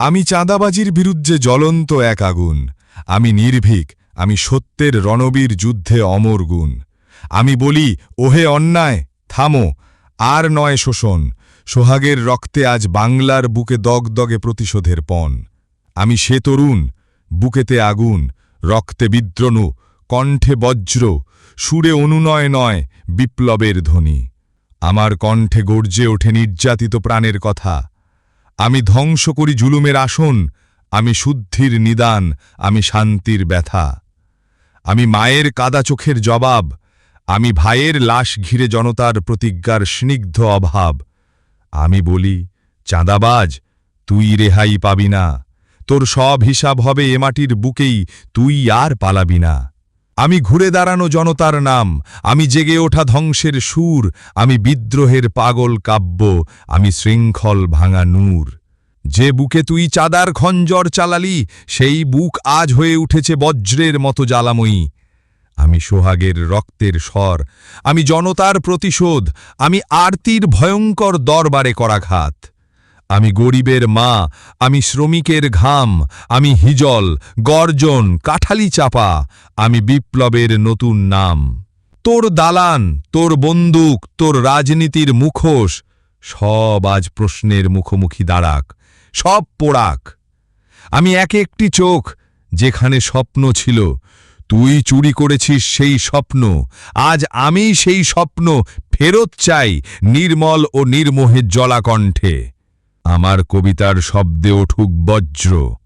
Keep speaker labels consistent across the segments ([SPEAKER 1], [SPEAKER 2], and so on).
[SPEAKER 1] আমি চাঁদাবাজির বিরুদ্ধে জ্বলন্ত এক আগুন। আমি নির্ভীক, আমি সত্যের রণবীর যুদ্ধে অমর গুণ। আমি বলি, ওহে অন্যায়, থামো, আর নয় শোষণ। সোহাগের রক্তে আজ বাংলার বুকে দগদগে প্রতিশোধের পণ। আমি সে তরুণ, বুকেতে আগুন, রক্তে বিদ্রোহ, কণ্ঠে বজ্র, সুরে অনুনয় নয়, বিপ্লবের ধ্বনি। আমার কণ্ঠে গর্জে ওঠে নির্যাতিত প্রাণের কথা। আমি ধ্বংস করি জুলুমের আসন, আমি শুদ্ধির নিদান, আমি শান্তির ব্যথা। আমি মায়ের কাদা চোখের জবাব, আমি ভাইয়ের লাশ ঘিরে জনতার প্রতিজ্ঞার স্নিগ্ধ অভাব। আমি বলি, চাঁদাবাজ, তুই রেহাই পাবি না। তোর সব হিসাব হবে এ মাটির বুকেই, তুই আর পালাবি না। আমি ঘুরে দাঁড়ানো জনতার নাম, আমি জেগে ওঠা ধ্বংসের সুর, আমি বিদ্রোহের পাগল কাব্য, আমি শৃঙ্খল ভাঙা নূর। যে বুকে তুই চাঁদার খঞ্জর চালালি, সেই বুক আজ হয়ে উঠেছে বজ্রের মতো জ্বালাময়ী। আমি সোহাগের রক্তের স্বর, আমি জনতার প্রতিশোধ, আমি আরতির ভয়ঙ্কর দরবারে করাঘাত। আমি গরিবের মা, আমি শ্রমিকের ঘাম, আমি হিজল, গর্জন, কাঠালি চাপা, আমি বিপ্লবের নতুন নাম। তোর দালান, তোর বন্দুক, তোর রাজনীতির মুখোশ, সব আজ প্রশ্নের মুখোমুখি দাঁড়াক, সব পোড়াক। আমি এক একটি চোখ, যেখানে স্বপ্ন ছিল, তুই চুরি করেছিস সেই স্বপ্ন। আজ আমি সেই স্বপ্ন ফেরত চাই, নির্মল ও নির্মোহের জলাকণ্ঠে। আমার কবিতার শব্দে উঠুক বজ্র।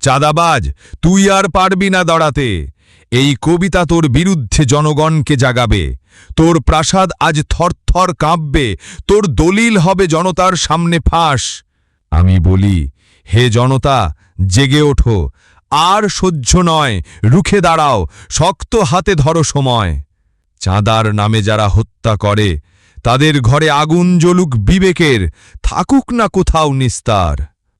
[SPEAKER 1] চাঁদাবাজ, তুই আর পারবি না দাঁড়াতে। এই কবিতা তোর বিরুদ্ধে জনগণকে জাগাবে। তোর প্রাসাদ আজ থরথর কাঁপবে, তোর দলিল হবে জনতার সামনে ফাঁস। আমি বলি, হে জনতা, জেগে ওঠো, আর সহ্য নয়, রুখে দাঁড়াও, শক্ত হাতে ধরো সময়। চাঁদার নামে যারা হত্যা করে, তাদের ঘরে আগুন জ্বলুক বিবেকের, থাকুক না কোথাও নিস্তার।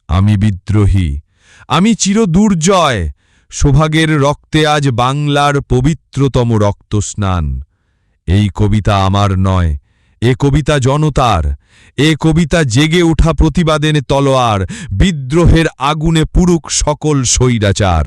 [SPEAKER 1] আমি বিদ্রোহী, আমি চিরদুর্জয়, সোহাগের রক্তে আজ বাংলার পবিত্রতম রক্তস্নান। এই কবিতা আমার নয়, এ কবিতা জনতার, এ কবিতা জেগে ওঠা প্রতিবাদের তলোয়ার, বিদ্রোহের আগুনে পুরুক সকল স্বৈরাচার।